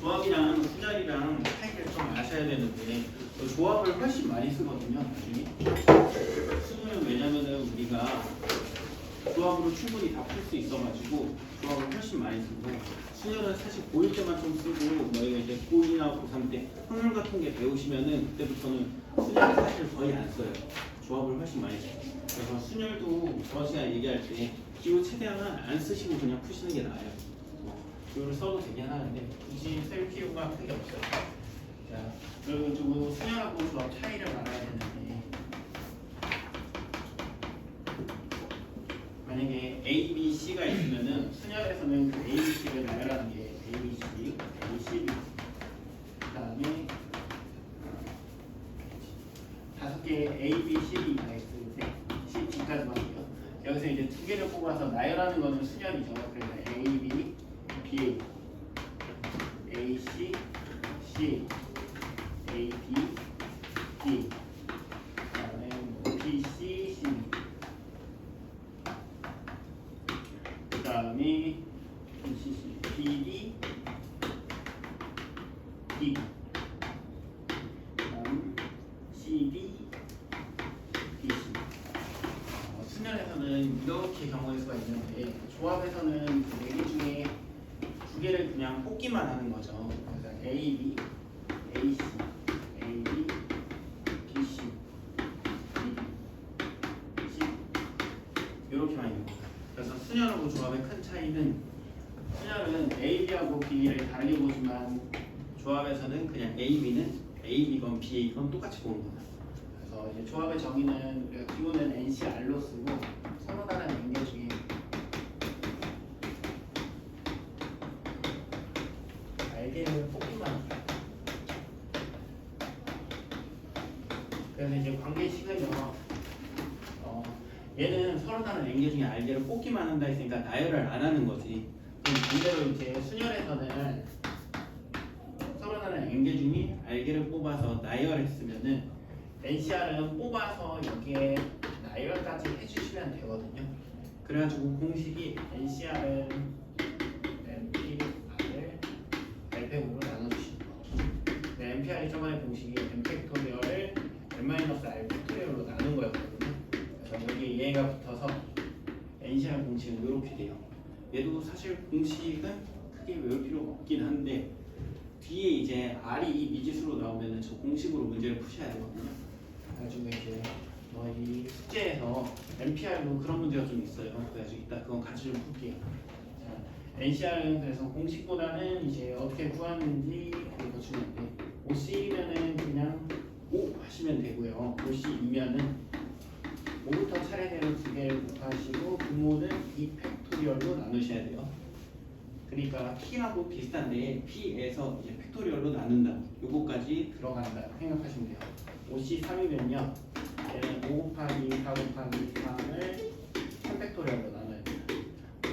조합이랑 순열이랑 차이를 좀 아셔야 되는데 조합을 훨씬 많이 쓰거든요. 나중에 수능은 왜냐면은 우리가 조합으로 충분히 다 풀 수 있어가지고 조합을 훨씬 많이 쓰고 순열은 사실 고1 때만 좀 쓰고 너희가 이제 고2나 고3 때 확률 같은 게 배우시면은 그때부터는 순열을 사실 거의 안 써요. 조합을 훨씬 많이 써요. 그래서 순열도 저번 시간에 얘기할 때 기호 최대한 안 쓰시고 그냥 푸시는 게 나아요. 기호를 써도 되긴 하는데 굳이 쓸 필요가 크게 없어요. 자, 그리고 순열하고 조합 차이를 알아야 되는데 만약에 A, B, C가 있으면은 순열에서는 그 A, B, C를 나열하는 게 A, B, C, A, C, B. 그다음에 5개 A, B, C, B가 있을 때 C, D까지만 해요. 여기서 이제 2개를 뽑아서 나열하는 거는 순열이죠. 그래서 A, B, B, A, C, C, A, B, D. 그다음에 B, C, C. 그다음에 BCC, BD, D. 그다음 CD, BC. 순열에서는 이렇게 경우의 수가 있는데 조합에서는 그 4개 중에 2개를 그냥 뽑기만 하는 거죠. 그래서 A, B, AC, A, B, BC, D, C 이렇게만 있는 거예요. 그래서 순열하고 조합의 큰 차이는 순열은 A, B하고 B를 달리 보지만 조합에서는 그냥 A, B는 A, B건 B, A건 똑같이 보는 거다. 그래서 이제 조합의 정의는 우리가 기호는 NCR로 쓰고 서로 다른 연계 중에 알게를 뽑기만 합니다. 그래서 이제 관계식은요. 얘는 서로 다른 연계 중에 알게를 뽑기만 한다 했으니까 나열을 안 하는 거지. 그럼 반대로 이제 순열에서는 서로 다른 연계 중에 알게를 뽑아서 나열했으면은 NCR은 뽑아서 여기에 나열까지 해주시면 되거든요. 그래가지고 공식이 NCR은 NPR을 L팩으로 나눠주시는 거. NPR이 저번에 공식이 N팩토리얼을 N-R 팩토리얼로 나눈 거였거든요. 그래서 여기 얘가 붙어서 NCR 공식은 이렇게 돼요. 얘도 사실 공식은 크게 외울 필요가 없긴 한데 뒤에 이제 R이 미지수로 나오면 저 공식으로 문제를 푸셔야 되거든요. 그래가지고 이제 이 숙제에서 NPR도 그런 문제가 좀 있어요. 그래가지고 이따 그건 같이 좀 풀게요. 자, NCR은 그래서 공식보다는 이제 어떻게 구하는지 그거 주는데 OC면은 그냥 O 하시면 되고요. OC이면은 5부터 차례대로 2개를 곱하시고 분모는 2팩토리얼로 나누셔야 돼요. 그러니까 P하고 비슷한데 P에서 이제 팩토리얼로 나눈다. 요거까지 들어간다 생각하시면 돼요. OC 3이면요. 얘는 5 곱하기 4 곱하기 3을 3팩토리얼로 나눠야 돼요.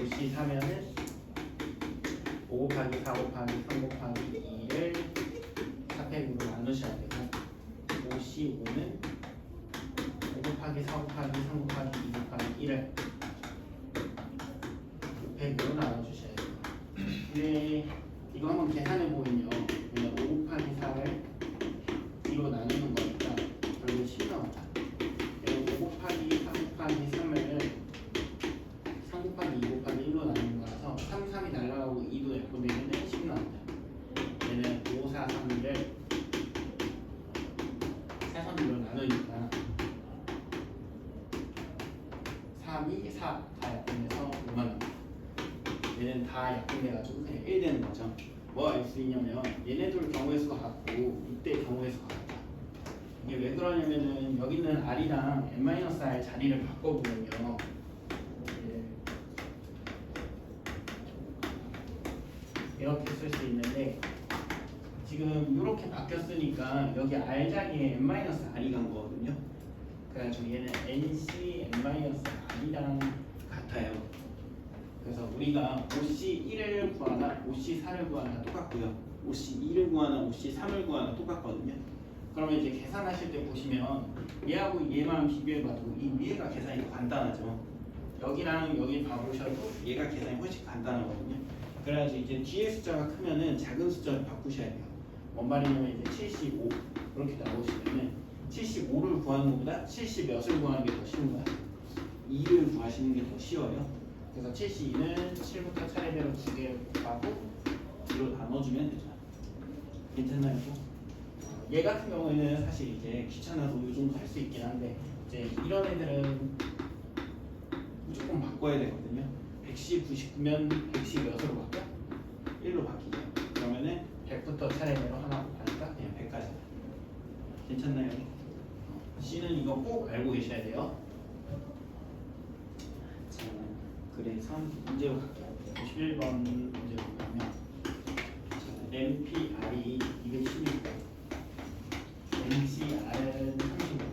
OC 4면은 5 곱하기 4 곱하기 3 곱하기 2를 4팩으로 나누셔야 되고 OC 5는 5 곱하기 4 곱하기 3 곱하기 2 곱하기 1을 5팩으로 나눠주셔야 돼요. 근데 이거 한번 계산해 보면요. 그냥 5 곱하기 4를 2로 나누는 거니까 결국 10 나온다. 5 곱하기 4 곱하기 3을 3 곱하기 2 곱하기 1로 나누는 거라서 3, 3이 날라가고 2도 내보내면 10 나온다. 얘는 5, 4, 3을 세선으로 나누니까 3, 2, 4 다 약분해서 5만 원. 얘는 다 약분돼가지고 그냥 1 되는 거죠. 뭐가 알 수 있냐면 얘네들 경우의 수가 같고 이때 경우의 수가 같다. 이게 왜 그러냐면은 여기 있는 R이랑 N-R 자리를 바꿔보면요. 이렇게 쓸 수 있는데 지금 이렇게 바뀌었으니까 여기 R 자리에 N-R이 간 거거든요. 그래가지고 얘는 NC N-R이랑 같아요. 그래서 우리가 OC1을 구하나 OC4를 구하나 똑같고요. OC2를 구하나 OC3을 구하나 똑같거든요. 그러면 이제 계산하실 때 보시면 얘하고 얘만 비교해봐도 이 위에가 계산이 더 간단하죠. 여기랑 여기 봐보셔도 얘가 계산이 훨씬 간단하거든요. 그래가지고 이제 뒤에 숫자가 크면은 작은 숫자를 바꾸셔야 돼요. 뭔 말이냐면 이제 75 이렇게 나오시면은 75를 구하는 것보다 70몇을 구하는 게 더 쉬운 거야. 2를 구하시는 게 더 쉬워요. 그래서 72는 7부터 차례대로 2개 곱하고 2로 나눠주면 되죠. 괜찮나요? 얘 같은 경우에는 사실 이제 귀찮아서 이 정도 할 수 있긴 한데 이제 이런 애들은 무조건 바꿔야 되거든요. 110, 99면 110 몇으로 바뀌어? 1로 바뀌죠. 그러면은 100부터 차례대로 하나 곱하니까 그냥 100까지. 괜찮나요? C는 이거 꼭 알고 계셔야 돼요. 자, 그래서 문제로 갈게요. 51번 문제로 가면 MPR이 216, NCR은 35.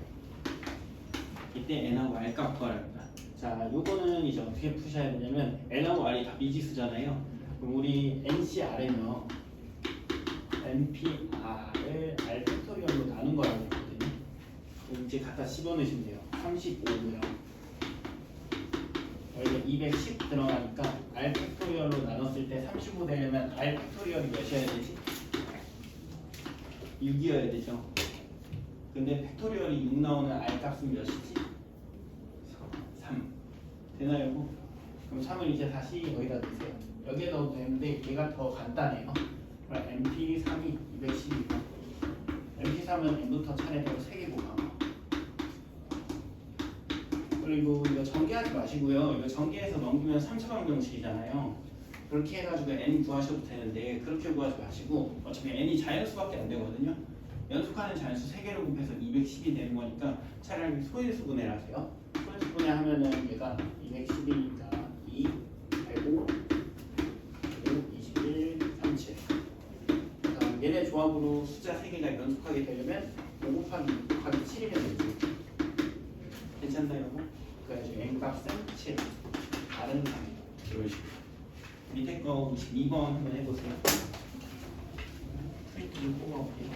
이때 N하고 R 값 구하랍니다. 자, 요거는 이제 어떻게 푸셔야 되냐면 N하고 R이 다 미지수잖아요. 그럼 우리 NCR은요, NPR을 R 팩토리얼로 나눈 거라고 했거든요. 그럼 이제 갖다 집어넣으시면 돼요. 35고요. 여기가 210 들어가니까 R 팩토리얼로 나눴을 때 35 되려면 R 팩토리얼이 몇이어야 되지? 6이어야 되죠. 근데 팩토리얼이 6 나오는 R 값은 몇이지? 3. 되나요? 그럼 3을 이제 다시 여기다 넣으세요. 여기에 넣어도 되는데 얘가 더 간단해요. 그럼 MP3이 212고 MP3은 N부터 차례대로 3개 곱하고, 그리고 이거 전개하지 마시고요. 이거 전개해서 넘기면 3차 방정식이잖아요. 그렇게 해가지고 N 구하셔도 되는데 그렇게 구하지 마시고 어차피 N이 자연수밖에 안 되거든요. 연속하는 자연수 3개를 곱해서 210이 되는 거니까 차라리 소인수분해를 하세요. 소인수분해 하면은 얘가 212니까 2, 105, 5, 21, 37. 그러니까 얘네 조합으로 숫자 3개가 연속하게 되려면 5 곱하기 6 곱하기 7이면 되지. 괜찮나요? 그래가지고 N 값은 7, 다른 3 이런 식으로. 밑에 거 52번 한번 해보세요. 프린트 좀 뽑아볼게요.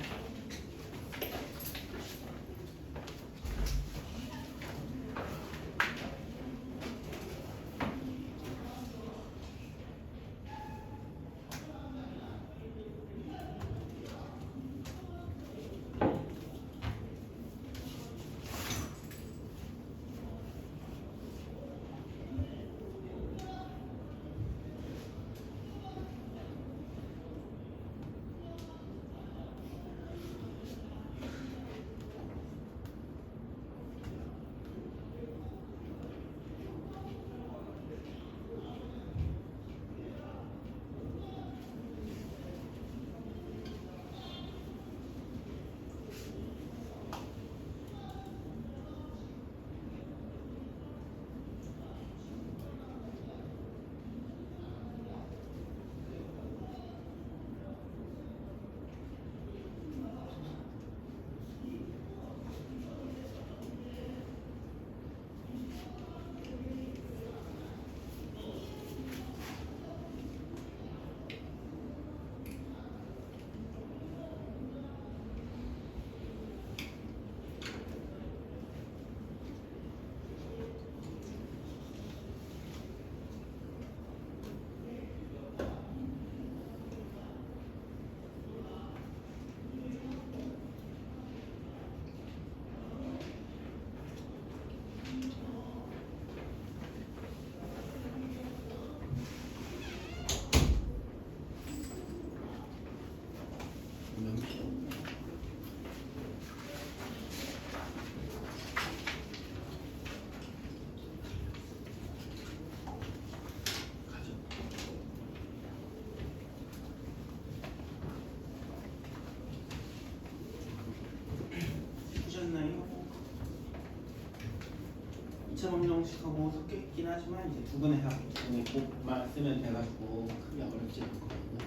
방정식하고 섞여 있긴 하지만 이제 두 분의 합, 두분의 곱만 쓰면 돼가지고 크게 어렵지 않거든요.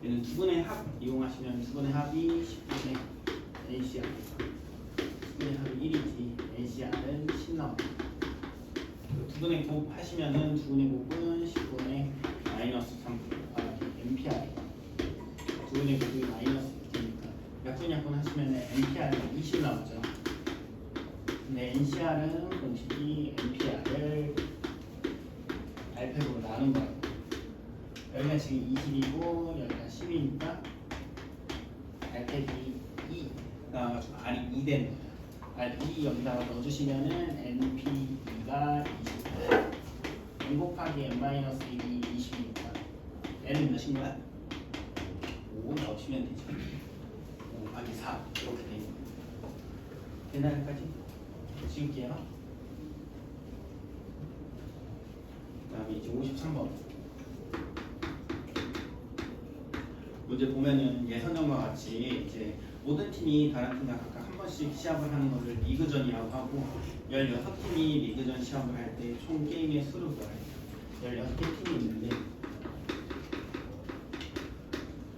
얘는 두 분의 합 이용하시면 두 분의 합이 10분의 NCR, 두 분의 합이 1이지 NCR은 10 나옵니다. 두 분의 곱 하시면은 두 분의 곱은 10분의 마이너스 3 MPR, 두 분의 곱이 마이너스 6이니까 약분약분 하시면은 MPR이 20 나오죠. 근데 NCR은 공식이 MPR을 R 나눈 거예요. 여기가 지금 20이고 여기가 10이니까 알테비 2 나와가지고 R이 2 되는 거예요. R2 여기다가 넣어주시면은 NP2가 20. N 곱하기 N-1이 20이니까 N은 몇인 거야? 5 넣으시면 되죠. 5 곱하기 4 이렇게 되는 거예요. 되나 여기까지? 지울게요. 그 다음에 이제 53번 문제 보면은 예선전과 같이 이제 모든 팀이 다른 팀과 각각 한 번씩 시합을 하는 것을 리그전이라고 하고 16팀이 리그전 시합을 할 때 총 게임의 수를 구해요. 16개 팀이 있는데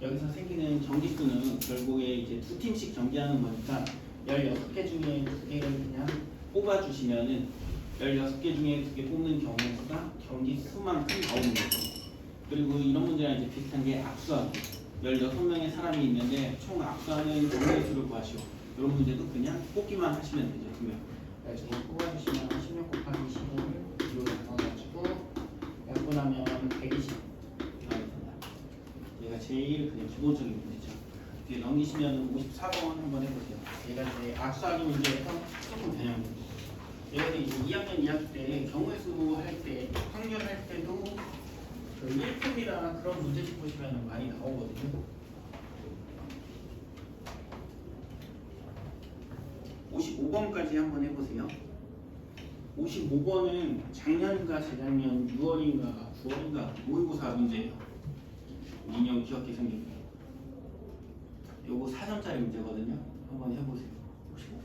여기서 생기는 경기 수는 결국에 이제 두 팀씩 경기하는 거니까 16개 중에 2개를 그냥 뽑아주시면은 16개 중에 2개 뽑는 경우 수가 경기 수만큼 나오는 거죠. 그리고 이런 문제랑 이제 비슷한 게 압수하기. 16명의 사람이 있는데 총 압수하는 경우의 수를 구하시오. 이런 문제도 그냥 뽑기만 하시면 되죠. 2명. 그래서 뽑아주시면 16 곱하기 15를 2로 나눠가지고 약분하면 120 나옵니다. 얘가 제일 그냥 기본적인 문제죠. 뒤에 넘기시면 54번 한번 해보세요. 얘가 이제 압수하기 문제에서 조금 변형돼요. 얘가 이제 2학년 2학기 때 경우의 수 할 때, 확률 할 때도 그 1급이나 그런 문제집 보시면 많이 나오거든요. 55번까지 한번 해보세요. 55번은 작년인가 재작년 6월인가 9월인가 모의고사 문제예요. 인형 귀엽게 생긴 거. 요거 4점짜리 문제거든요. 한번 해보세요. 55.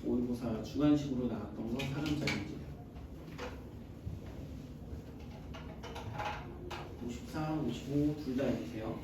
모의고사 주관식으로 나왔던 거 4점짜리 문제. 54, 55 둘 다 해주세요.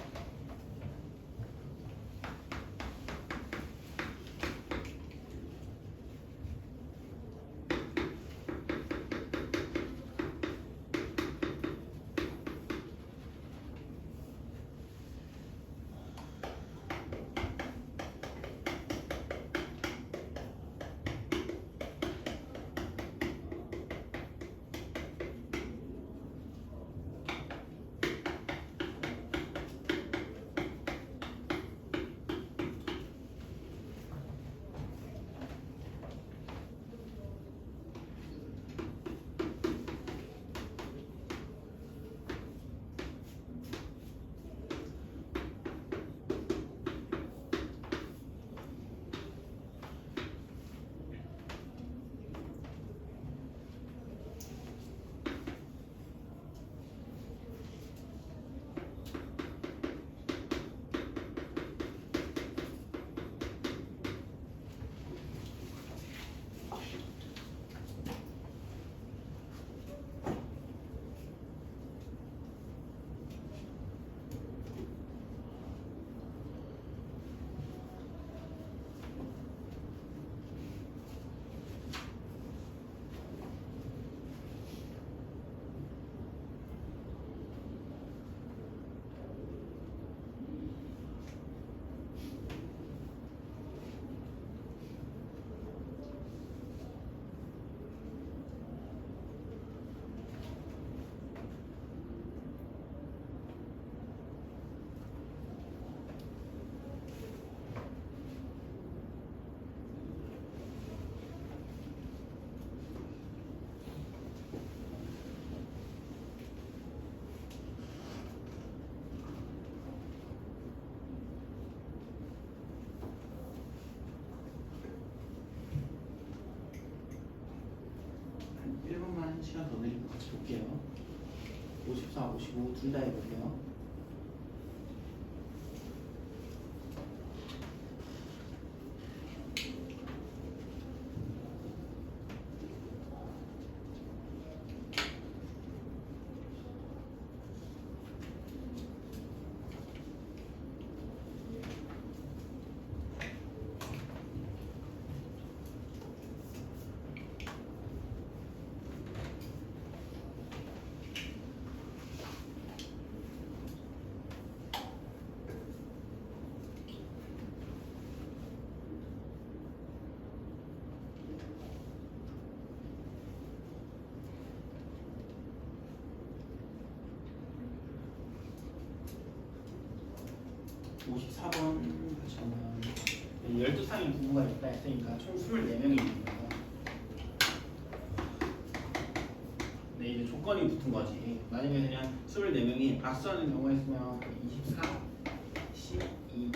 시간 더 내리고 같이 볼게요. 54, 55 둘 다 해볼게요. 54번 다시 한번 12쌍의 부부가 있다 했으니까 총 24명이 있는 거예요. 네, 이제 조건이 붙은 거지. 만약에 그냥 24명이 악수하는 경우였으면 24, 12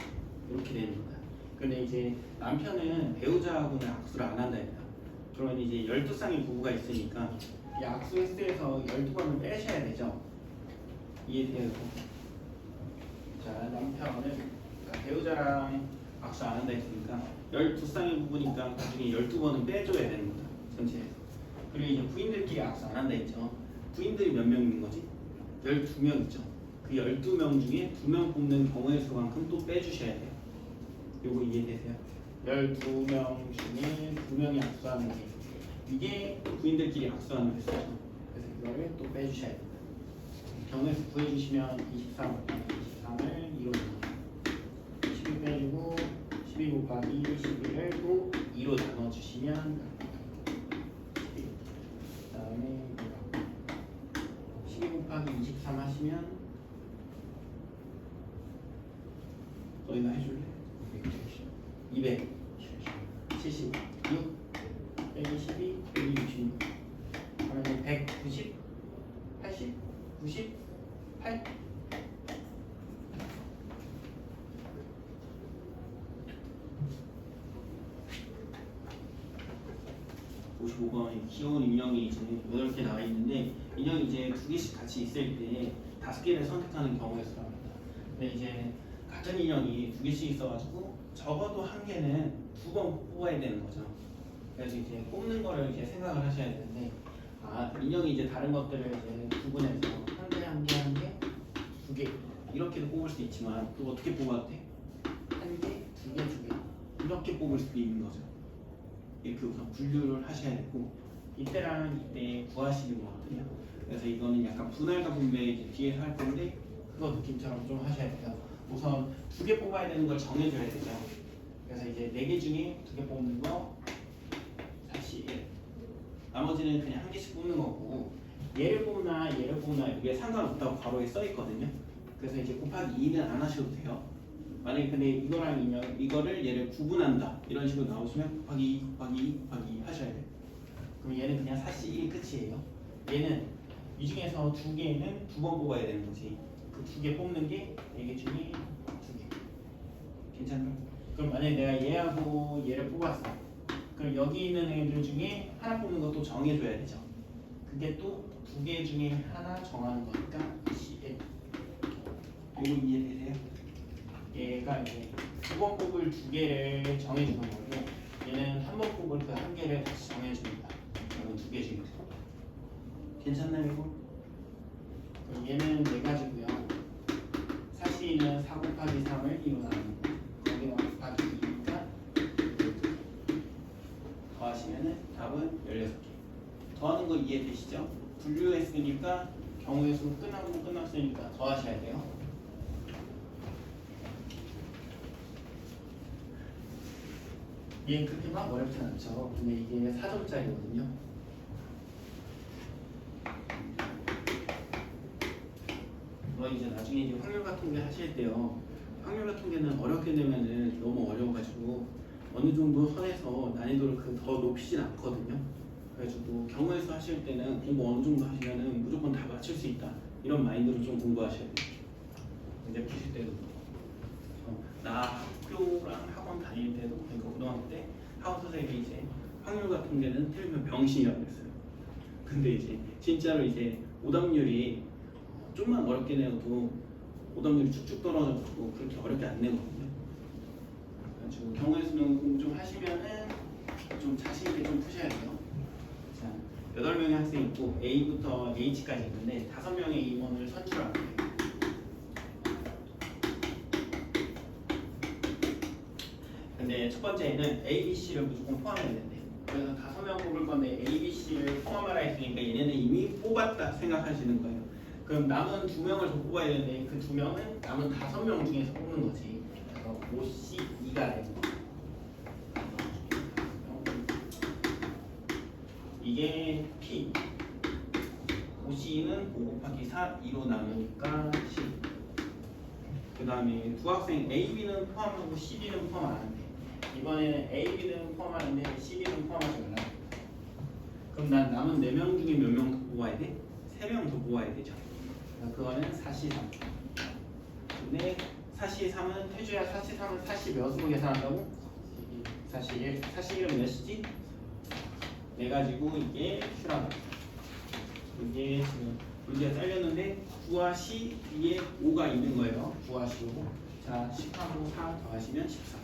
이렇게 되는 거야. 근데 이제 남편은 배우자하고는 악수를 안 한다 했다. 그러면 이제 12쌍의 부부가 있으니까 이 악수 횟수에서 12번을 빼셔야 되죠. 이해돼요? 자, 남편은 그러니까 배우자랑 악수 안 한다 했으니까 12쌍의 부부니까 나중에 12번은 빼줘야 되는 거다. 전체에서. 그리고 이제 부인들끼리 악수 안 한다 했죠. 부인들이 몇 명 있는 거지? 12명 있죠. 그 12명 중에 2명 뽑는 경우의 수만큼 또 빼주셔야 돼요. 요거 이해되세요? 12명 중에 2명이 악수하는 게 이게 부인들끼리 악수하는 횟수죠. 그래서 이거를 또 빼주셔야 됩니다. 경우의 수 구해주시면 23을 2로 나눠 12 빼주고 12 곱하기 12를 또 2로 나눠주시면 그 다음에 12 곱하기 23 하시면 너희나 해줄래? 276 빼기 12 빼기 66 그러면 190 80 98 55번 귀여운 인형이 이제 8개 나와 있는데 인형이 이제 2개씩 같이 있을 때 5개를 선택하는 경우가 있습니다. 근데 이제 같은 인형이 2개씩 있어가지고 적어도 한 개는 2번 뽑아야 되는 거죠. 그래서 이제 뽑는 거를 이제 생각을 하셔야 되는데 인형이 이제 다른 것들을 이제 구분해서 한 개, 한 개, 한 개, 2개 이렇게도 뽑을 수 있지만 또 어떻게 뽑아도 돼? 한 개, 2개, 2개 이렇게 뽑을 수도 있는 거죠. 이렇게 우선 분류를 하셔야 되고 이때랑 이때 구하시는 거거든요. 그래서 이거는 약간 분할과 분배 이제 뒤에서 할 건데 그거 느낌처럼 좀 하셔야 돼요. 우선 2개 뽑아야 되는 걸 정해줘야 되죠. 그래서 이제 4개 중에 2개 뽑는 거 사실 나머지는 그냥 한 개씩 뽑는 거고 얘를 뽑나 얘를 뽑나 이게 상관없다고 괄호에 써 있거든요. 그래서 이제 곱하기 2는 안 하셔도 돼요. 만약에 근데 이거랑 이거를 얘를 구분한다 이런 식으로 나오시면 곱하기 2 곱하기 2 곱하기 2 하셔야 돼요. 그럼 얘는 그냥 사실 1 끝이에요. 얘는 이 중에서 2개는 2번 뽑아야 되는 거지. 그 2개 뽑는 게 4개 중에 2개. 괜찮나? 그럼 만약에 내가 얘하고 얘를 뽑았어. 그럼 여기 있는 애들 중에 하나 뽑는 것도 정해줘야 되죠. 그게 또 2개 중에 하나 정하는 거니까 CL. 이거 이해되세요? 얘가 이제 2번 뽑을 2개를 정해주는 거고 얘는 3번 뽑을 그 1개를 다시 정해줍니다. 이건 2개 중에서. 괜찮나요 이거? 그럼 얘는 4가지고요. 사시는 4 곱하기 3을 2로 나누는 거. 거기는 곱하기 2니까 더하시면은 답은 16개. 더하는 거 이해되시죠? 분류했으니까 경우의 수 끝났으니까 더하셔야 돼요. 얘 그렇게 막 어렵진 않죠. 근데 이게 4점짜리거든요. 이제 나중에 이제 확률과 통계 하실 때요. 확률과 통계는 어렵게 되면은 너무 어려워가지고 어느 정도 선에서 난이도를 더 높이진 않거든요. 그래가지고 경우의 수 하실 때는 공부 어느 정도 하시면은 무조건 다 맞출 수 있다. 이런 마인드로 좀 공부하셔야 돼요. 이제 푸실 때도. 나 학교랑 학원 다닐 때도 그러니까 고등학교 때 학원 선생님이 이제 확률 같은 게는 틀리면 병신이라고 했어요. 근데 이제 진짜로 이제 오답률이 좀만 어렵게 내어도 오답률이 쭉쭉 떨어져가지고 그렇게 어렵게 안 내거든요. 그래가지고 경우의 수는 공부 좀 하시면은 좀 자신 있게 좀 푸셔야 돼요. 자, 8명의 학생이 있고 A부터 H까지 있는데 5명의 임원을 선출하는 거예요. 근데 첫 번째는 A, B, C를 무조건 포함해야 된대. 그래서 5명 뽑을 건데 A, B, C를 포함하라 했으니까 얘네는 이미 뽑았다 생각하시는 거예요. 그럼 남은 2명을 더 뽑아야 되는데 그 2명은 남은 5명 중에서 뽑는 거지. 그래서 5C2가 되는 거. 이게 P. 5C는 5 곱하기 4, 2로 나누니까 10. 그 다음에 두 학생 A, B는 포함하고 C, D는 포함 안 하는데 이번에는 A, B는 포함하는데 C, D는 포함하지 말라. 그럼 난 남은 4명 중에 몇 명 더 뽑아야 돼? 3명 더 뽑아야 되죠. 그거는 4C3. 근데 4C3은 태주야 4C3은 40 몇으로 계산한다고? 41. 41은 몇이지? 네 가지고 이게 Q라고. 이게 지금 문제가 잘렸는데 9와 C 위에 5가 있는 거예요. 9와 C 5. 자, 10하고 4 더하시면 14.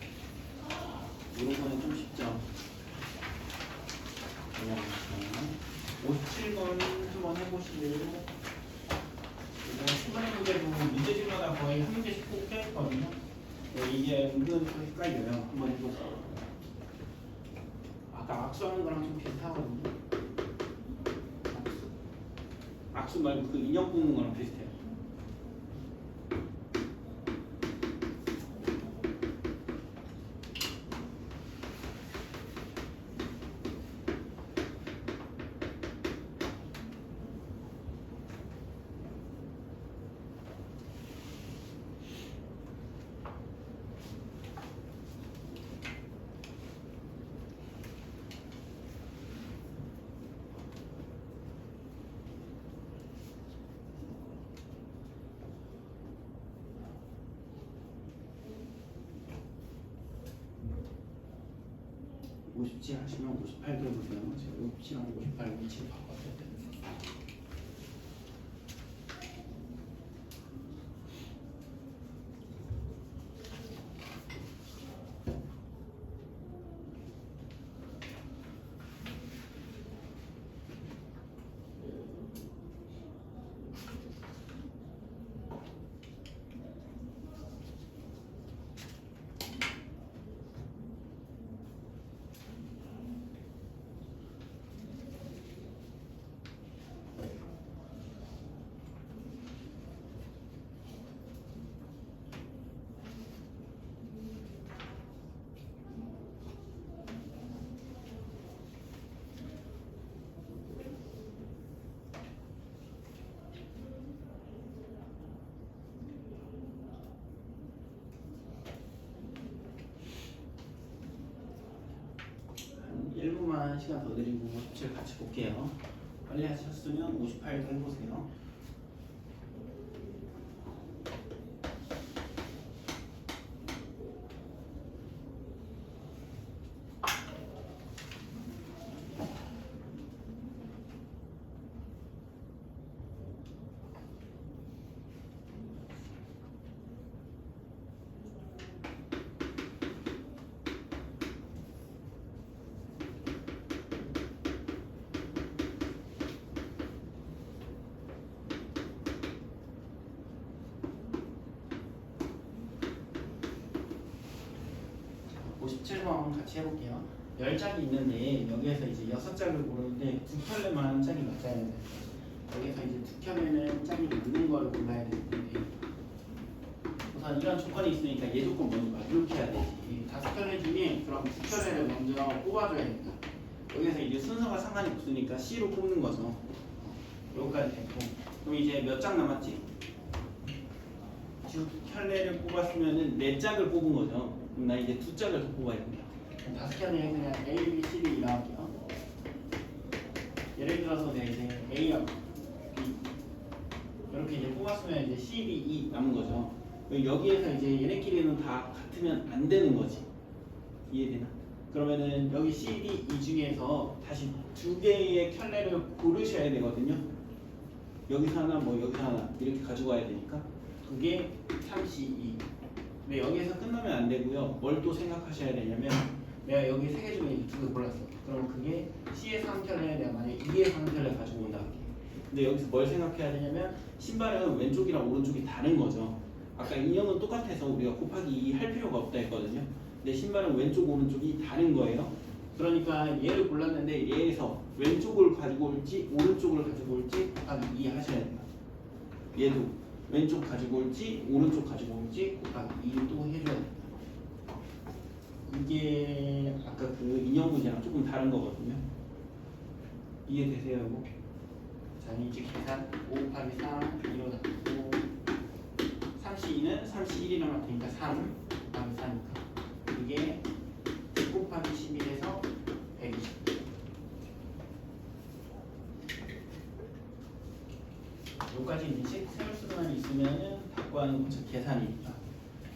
이런 거는 좀 쉽죠. 57번 한번 해보실래요? 이거 수많은 문제도 문제집마다 거의 한 문제씩 꼭 껴있거든요. 이게 은근 좀 헷갈려요. 한번 해보세요. 아까 악수하는 거랑 좀 비슷하거든요. 악수 말고 그 인형 뽑는 거랑 비슷해요. 쉽지 하시면 58도 해보세요. 제가 57하고 58 위치를 바꿨어야 되는데. 시간 더 드리고 57 같이 볼게요. 빨리 하셨으면 58도 해보세요. 같이 해볼게요. 10짝이 있는데 여기에서 이제 6짝을 고르는데 두 켤레만 짝이 맞아야 되는데 여기서 이제 두 켤레는 짝이 맞는 거를 골라야 되는데 우선 이런 조건이 있으니까 얘 조건 먼저 만족해야 되지. 5켤레 중에 그럼 두 켤레를 먼저 뽑아줘야 된다. 여기서 이제 순서가 상관이 없으니까 C로 뽑는 거죠. 여기까지 됐고 그럼 이제 몇 짝 남았지? 두 켤레를 뽑았으면은 4짝을 뽑은 거죠. 그럼 나 이제 2짝을 더 뽑아야 됩니다. 5켤레 그냥 A, B, C, D 나올게요. 예를 들어서 내가 이제 A하고 B 이렇게 이제 뽑았으면 이제 C, B, E 남은 거죠. 여기에서 이제 얘네끼리는 다 같으면 안 되는 거지. 이해되나? 그러면은 여기 C, D, E 중에서 다시 2개의 켤레를 고르셔야 되거든요. 여기서 하나, 뭐 여기서 하나 이렇게 가져가야 되니까 2개, 3, C, E. 근데 여기에서 끝나면 안 되고요. 뭘 또 생각하셔야 되냐면 내가 여기 3개 중에 2개 골랐어. 그럼 그게 C에서 한 켤레 내가 만약에 E에서 한 켤레 가지고 온다 할게. 근데 여기서 뭘 생각해야 되냐면 신발은 왼쪽이랑 오른쪽이 다른 거죠. 아까 인형은 똑같아서 우리가 곱하기 2 할 필요가 없다 했거든요. 근데 신발은 왼쪽 오른쪽이 다른 거예요. 그러니까 얘를 골랐는데 얘에서 왼쪽을 가지고 올지 오른쪽을 가지고 올지 곱하기 2 하셔야 돼요. 얘도 왼쪽 가지고 올지 오른쪽 가지고 올지 곱하기 2도 해줘야 됩니다. 이게 아까 그 인형 문제랑 조금 다른 거거든요. 이해되세요, 이거? 자, 이제 계산 5 곱하기 3 이로 나누고 3 32는 31이랑 같으니까 3 곱하기 4니까 이게 9 곱하기 11에서 120. 여기까지 인식 세울 수만 있으면은 받고 하는 거 계산이니까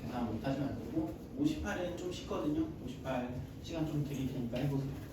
계산 못하시면 안 되고 58은 좀 쉽거든요. 58 시간 좀 드릴 테니까 해보세요.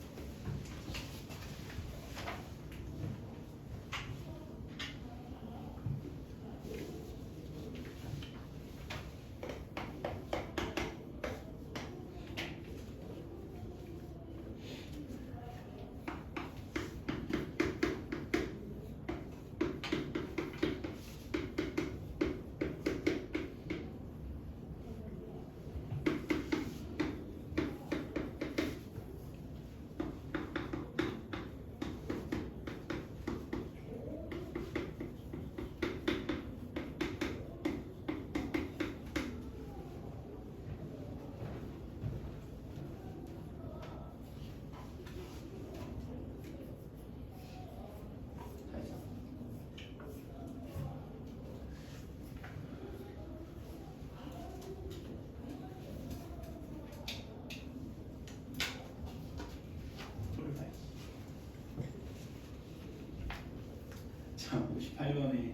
자, 58번에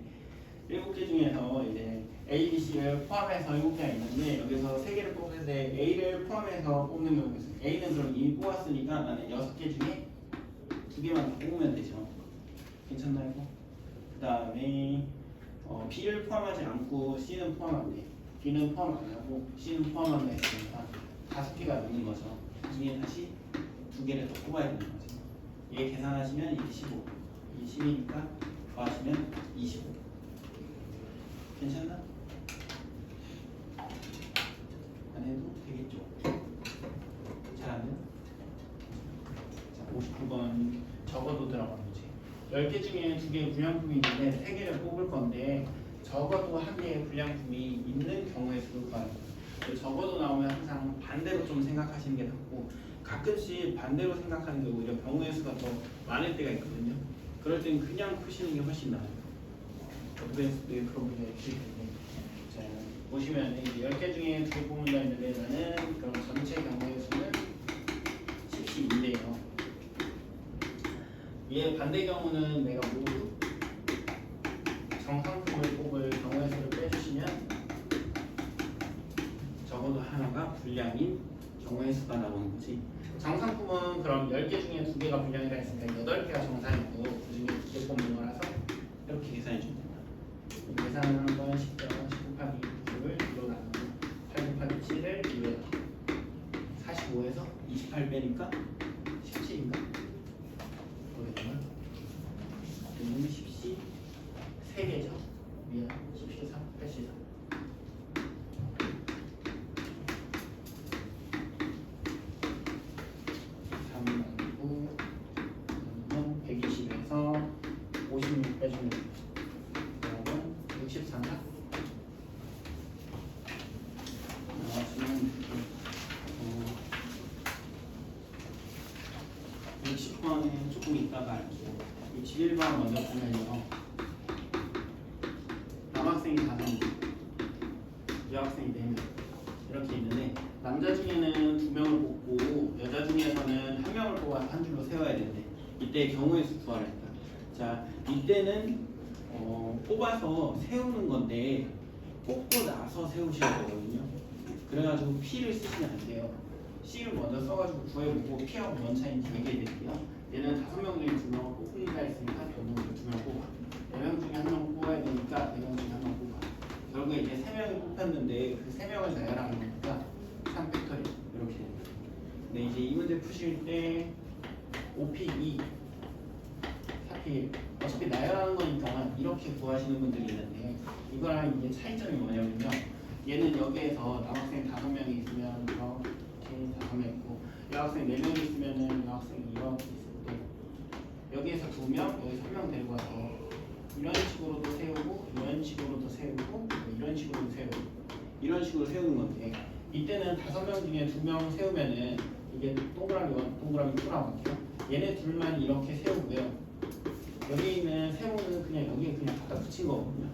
7개 중에서 이제 A, B, C를 포함해서 7개가 있는데 여기서 3개를 뽑는데 A를 포함해서 뽑는 경우가 있어요. A는 그럼 이미 뽑았으니까 나는 6개 중에 2개만 더 뽑으면 되죠. 괜찮나요? 그 다음에 B를 포함하지 않고 C는 포함 안 돼. B는 포함 안 하고 C는 포함한다 했으니까 5개가 남는 거죠. 이 중에 다시 2개를 더 뽑아야 되는 거죠. 이게 계산하시면 이게 15, 이게 10이니까 더하시면 25. 괜찮나? 안 해도 되겠죠? 잘 안 돼요? 자, 59번 적어도 들어간 문제. 10개 중에 2개 불량품이 있는데 3개를 뽑을 건데 적어도 1개의 불량품이 있는 경우의 수를 구하는 거예요. 적어도 나오면 항상 반대로 좀 생각하시는 게 낫고 가끔씩 반대로 생각하는 게 오히려 경우의 수가 더 많을 때가 있거든요. 그럴 땐 그냥 푸시는 게 훨씬 나아요. 어떻게 그런 문제가 있기 때문에. 자, 보시면 이제 10개 중에 2개 뽑는다 했는데 나는 그럼 전체 경우의 수는 12인데요. 얘 반대 경우는 내가 모두 정상품을 뽑을 경우의 수를 빼주시면 적어도 하나가 불량인 경우의 수가 나오는 거지. 정상품은 그럼 10개 중에 2개가 불량이라 했으니까 8개가 정상이고 그 중에 2개 뽑는 거라서 이렇게 계산해 주면 된다. 계산하는 건 10점, 10 곱하기 9를 2로 나누고 8 곱하기 7을 2로 나누고 45에서 28 빼니까 17인가? 모르겠나? 그러면 10시 3개죠. 미안, 10시 3, 8시 3. 빼주면 그러면 63가 지금 60번에 조금 이따가 할게요. 61번 먼저 보면요. 남학생이 5명, 여학생이 4명 이렇게 있는데 남자 중에는 2명을 뽑고 여자 중에서는 1명을 뽑아서 한 줄로 세워야 되는데 이때 경우의 수 구하라 했다. 자, 이때는 뽑아서 세우는 건데 뽑고 나서 세우셔야 되거든요. 그래가지고 P를 쓰시면 안 돼요. C를 먼저 써가지고 구해보고 P하고 뭔 차이인지 얘기해 드릴게요. 얘는 5명 중에 2명을 뽑는다 했으니까 결국은 2명 뽑아. 4명 중에 1명 뽑아야 되니까 4명 중에 1명 뽑아. 결국에 이제 3명이 뽑혔는데 그 3명을 나열하는 거니까 3팩터리 이렇게 됩니다. 근데 이제 이 문제 푸실 때 OP2 어차피 나열하는 거니까 이렇게 구하시는 분들이 있는데 이거랑 이게 차이점이 뭐냐면요. 얘는 여기에서 남학생 5명이 있으면 이렇게 5명 있고 여학생 4명이 있으면은 여학생이 이렇게 있을 때 여기에서 2명, 여기 3명 데리고 와서 이런 식으로도 세우고 이런 식으로도 세우고 이런 식으로도 세우고 이런 식으로 세우는 건데 이때는 5명 중에 2명 세우면은 이게 동그라미 1, 동그라미 2라고 할게요. 얘네 둘만 이렇게 세우고요. 여기 있는 세모는 그냥 여기에 그냥 갖다 붙인 거거든요.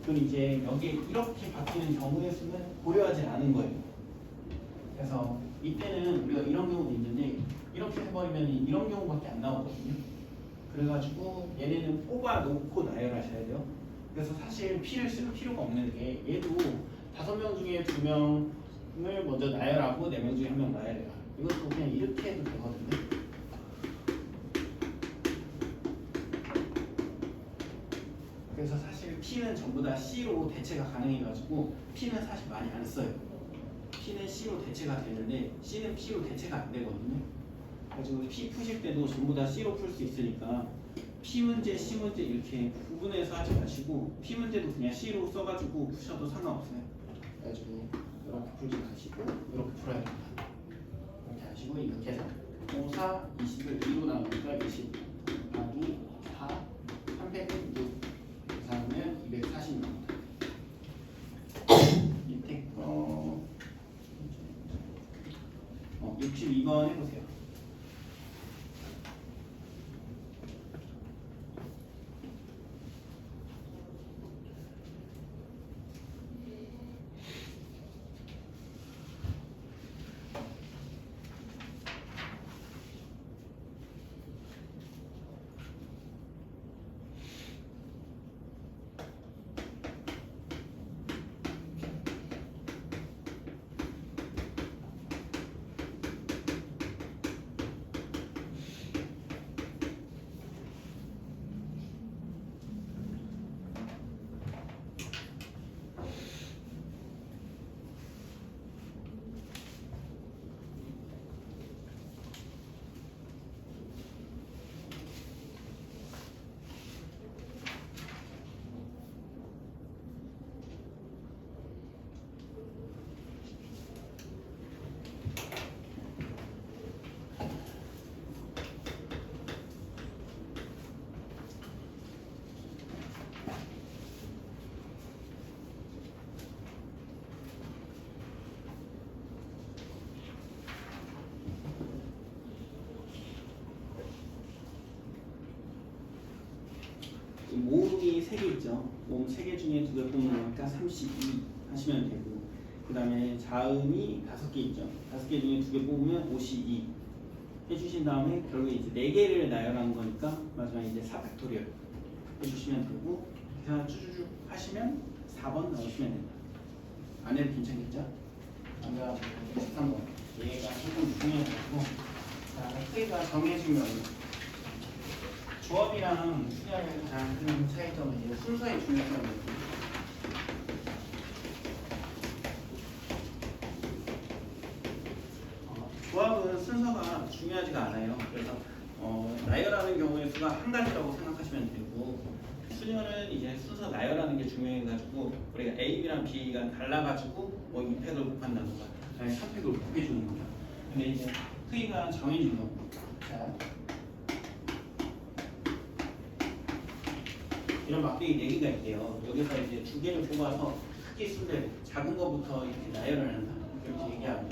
그 그럼 이제 여기에 이렇게 바뀌는 경우의 수는 고려하지 않은 거예요. 그래서 이때는 우리가 이런 경우도 있는데 이렇게 해버리면 이런 경우밖에 안 나오거든요. 그래가지고 얘네는 뽑아놓고 나열하셔야 돼요. 그래서 사실 P를 쓸 필요가 없는 게 얘도 5명 중에 2명을 먼저 나열하고 4명 중에 1명 나열해요. 이것도 그냥 이렇게 해도 되거든요. 그래서 사실 P는 전부 다 C로 대체가 가능해가지고 P는 사실 많이 안 써요. P는 C로 대체가 되는데 C는 P로 대체가 안 되거든요. 그래가지고 P 푸실 때도 전부 다 C로 풀 수 있으니까 P 문제, C 문제 이렇게 구분해서 하지 마시고 P 문제도 그냥 C로 써가지고 푸셔도 상관없어요. 그래가지고 이렇게 풀지 마시고 이렇게 풀어야 됩니다. 이렇게 하시고 이거 계산 5, 4, 20을 2로 나누니까 20 곱하기 4, 300은 6 계산하면 240 나옵니다. 밑에 거 62번 해보세요. 모음이 3개 있죠. 모음 3개 중에 2개 뽑는 거니까 32 하시면 되고, 그 다음에 자음이 5개 있죠. 5개 중에 2개 뽑으면 52 해주신 다음에 결국에 이제 4개를 나열하는 거니까 마지막에 이제 4팩토리얼 해주시면 되고, 계산 쭉쭉 하시면 4번 넣으시면 됩니다. 안 해도 괜찮겠죠? 아까 13번 얘가 조금 중요해가지고, 자, 크기가 정해지면 조합이랑 수량의 가장 큰 차이점은 이제 순서의 중요성입니다. 조합은 순서가 중요하지가 않아요. 그래서 나열하는 경우의 수가 한 가지라고 생각하시면 되고, 수녀는 이제 순서 나열하는 게 중요해가지고 우리가 A, B랑 B가 달라가지고 뭐 2팩을 곱한다던가 아니 3팩을 곱해주는 거다. 근데 이제 크기가 정해진 거고, 자 이런 막대기 4개가 있대요. 여기서 이제 2개를 뽑아서 크기 순대로 작은 거부터 이렇게 나열을 한다. 이렇게 얘기하면,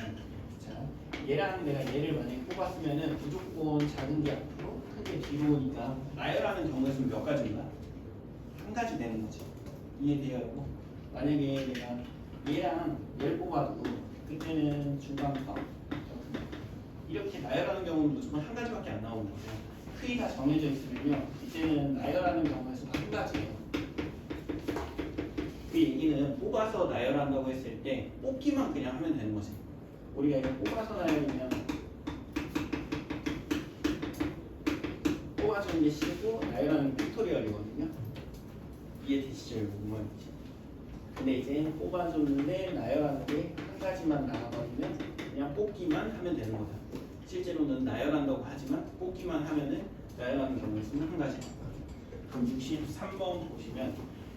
자 얘랑 내가 얘를 만약에 뽑았으면은 무조건 작은 게 앞으로 큰 게 뒤로 오니까 나열하는 경우의 수는 몇 가지인가? 한 가지 되는 거지. 이해돼요? 만약에 내가 얘랑 얘를 뽑아도 그때는 중간값 이렇게 나열하는 경우는 무조건 한 가지밖에 안 나오는 거예요. 크기가 정해져 있으면요, 이때는 나열하는 경우의 수가 한 가지예요. 그 얘기는 뽑아서 나열한다고 했을 때 뽑기만 그냥 하면 되는 거지. 우리가 이거 뽑아서 나열이면 뽑아주는 게 C고 나열하는 게 팩토리얼이거든요. 이해되시죠? 이거 뭔 말인지. 근데 이제 뽑아줬는데 나열하는 게 한 가지만 나와버리면 그냥 뽑기만 하면 되는 거다. 실제로는 나열한다고 하지만 뽑기만 하면은 나열하는 경우의 수는 한 가지. 그럼 63번 보시면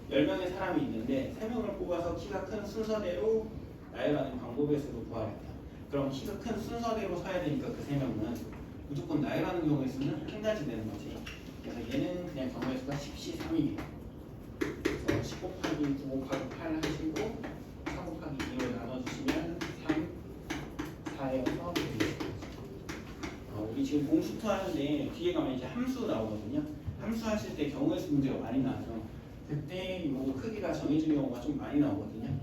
10명의 사람이 있는데 3명을 뽑아서 키가 큰 순서대로 나열하는 방법의 수로 구하겠다. 그럼 키가 큰 순서대로 서야 되니까 그 3명은 무조건 나열하는 경우의 수는 한 가지 되는 거지. 그래서 얘는 그냥 경우의 수가 10시 3이에요. 그래서 10 곱하기 9 곱하기 8 하시고 4 곱하기 2로 나눠주시면 3, 4에서 우리 지금 공수투 하는데 뒤에 가면 이제 함수 나오거든요. 함수 하실 때 경우의 수 문제가 많이 나와요. 그때 요 크기가 정해진 경우가 좀 많이 나오거든요.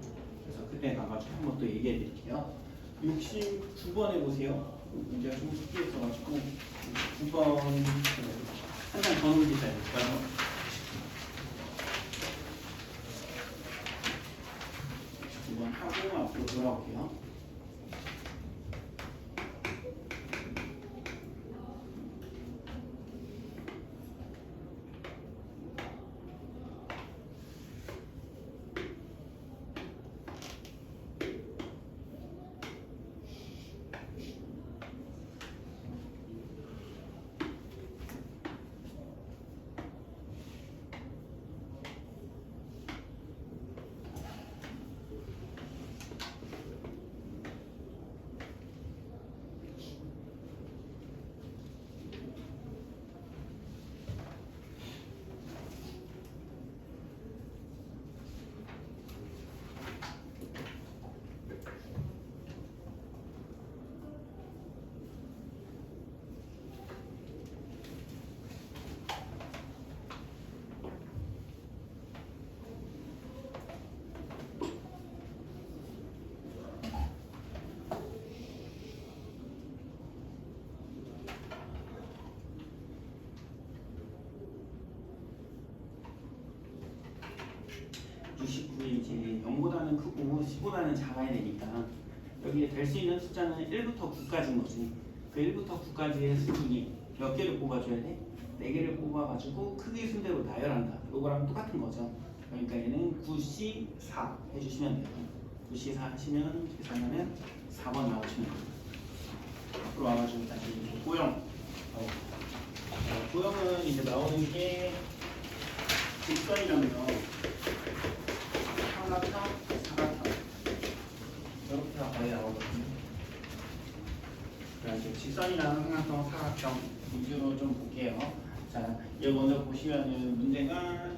그래서 그때 가가지고 한번 또 얘기해 드릴게요. 69번에 보세요. 문제가 좀 쉽게 있어가지고 9번 한 장 더 넘기자. 9번 하고 앞으로 돌아올게요. 이제 0보다는 크고 10보다는 작아야 되니까 여기에 될 수 있는 숫자는 1부터 9까지인 거지. 그 1부터 9까지의 수 중에 몇 개를 뽑아줘야 돼? 4개를 뽑아가지고 크기 순대로 나열한다. 이거랑 똑같은 거죠. 그러니까 얘는 9C 4 해주시면 돼요. 9C 4 하시면 계산하면 4번 나오시면 돼요. 앞으로 와가지고 다시 고형. 고형은 이제 나오는 게 직선이라면 삼각형, 사각형 이렇게가 거의 나오거든요. 그래서 직선이랑 삼각형, 사각형 위주로 좀 볼게요. 자, 이거 먼저 보시면은 문제가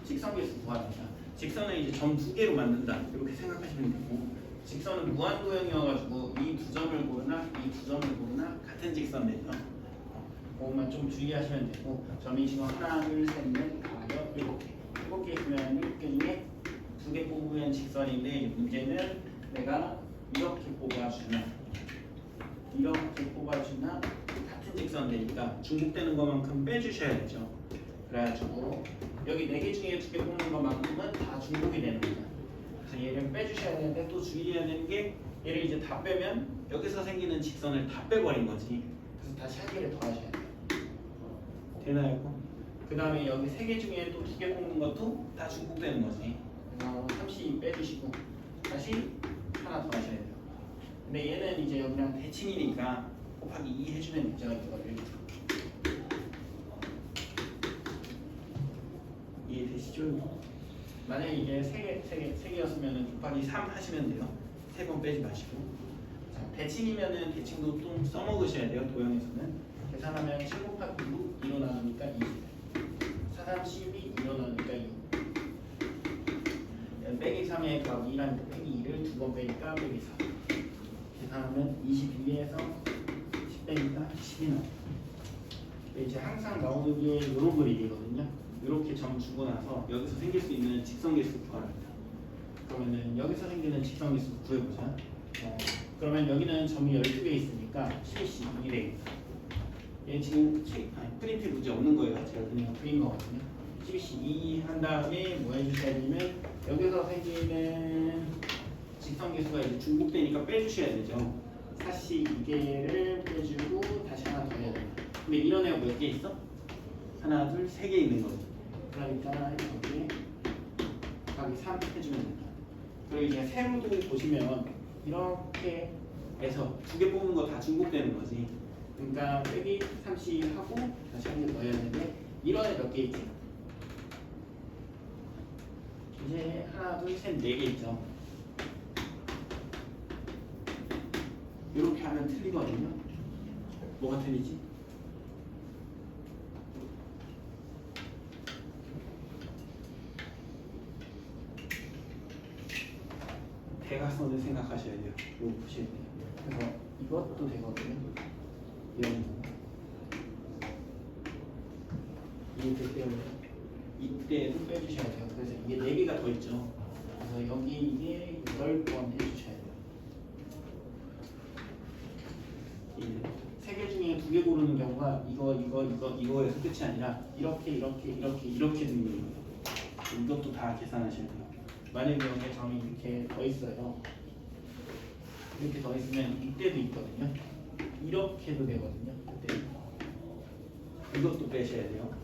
직선 개수 구합니다. 직선은 이제 점 2개로 만든다 이렇게 생각하시면 되고, 직선은 무한도형이어가지고 이 두 점을 고르나 이 두 점을 고르나 같은 직선 되죠. 그것만 좀 주의하시면 되고, 점이 지금 하나, 둘, 셋, 넷, 다, 여, 7개 있으면 7개 중에 2개 뽑으면 직선인데, 문제는 내가 이렇게 뽑아주나 같은 직선 되니까 중복되는 것만큼 빼주셔야 되죠. 그래가지고 여기 4개 중에 2개 뽑는 것만큼은 다 중복이 되는 거죠. 그래서 얘를 빼주셔야 되는데, 또 주의해야 되는 게 얘를 이제 다 빼면 여기서 생기는 직선을 다 빼버린 거지. 그래서 다시 한 개를 더 하셔야 돼요. 되나요? 그 다음에 여기 3개 중에 또 2개 뽑는 것도 다 중복되는 거지. 그래서 32 빼주시고 다시 하나 더 하셔야 돼요. 근데 얘는 이제 여기랑 대칭이니까 곱하기 2 해주면 되죠. 이거를 이해되시죠? 만약에 이게 3개였으면 곱하기 3 하시면 돼요. 3번 빼지 마시고. 자, 대칭이면은 대칭도 좀 써먹으셔야 돼요. 도형에서는 계산하면 7 곱하기 6 2로 나누니까 20, 4, 3, 12 2로 나누니까 2. 빼기 3에 그 2라니까 빼기 2를 2번 빼니까 빼기 4. 계산하면 22에서 10 빼니까 10이 나와요. 이제 항상 나오는 게 이런 그림이거든요. 이렇게 점 주고 나서 여기서 생길 수 있는 직선 개수 구합니다. 그러면은 여기서 생기는 직선 개수 구해보자. 그러면 여기는 점이 12개 있으니까 12C 2 되겠다. 얘 지금 프린트 문제 없는 거예요. 제가 그냥 그린 거거든요. 12C 2 한 다음에 뭐 해주셔야 되면 여기서 생기는 직선 개수가 이제 중복되니까 빼주셔야 되죠. 4C 2개를 빼주고 다시 하나 더 해야 됩니다. 근데 이런 애가 몇 개 있어? 하나, 둘, 3개 있는 거죠. 그러니까 여기 곱하기 3 해주면 됩니다. 그리고 이제 세로도 보시면 이렇게 해서 2개 뽑는 거 다 중복되는 거지. 그러니까 빼기 3C 하고 다시 한 개 더 해야 되는데, 이런 애 몇 개 있지? 이제 하나, 둘, 셋, 4개 있죠. 이렇게 하면 틀리거든요. 뭐가 틀리지? 대각선을 생각하셔야 돼요. 이거 보셔야 돼요. 그래서 이것도 되거든요. 이런 거. 이게 됐대요. 이때도 빼주셔야 돼요. 그래서 이게 4개가 더 있죠. 그래서 여기 이게 8번 해주셔야 돼요. 3개 중에 2개 고르는 경우가 이거에서 끝이 아니라 이렇게 되는 거예요. 이것도 다 계산하셔야 돼요. 만약에 여기에 점이 이렇게 더 있어요. 이렇게 더 있으면 이때도 있거든요. 이렇게도 되거든요. 그때 이것도 빼셔야 돼요.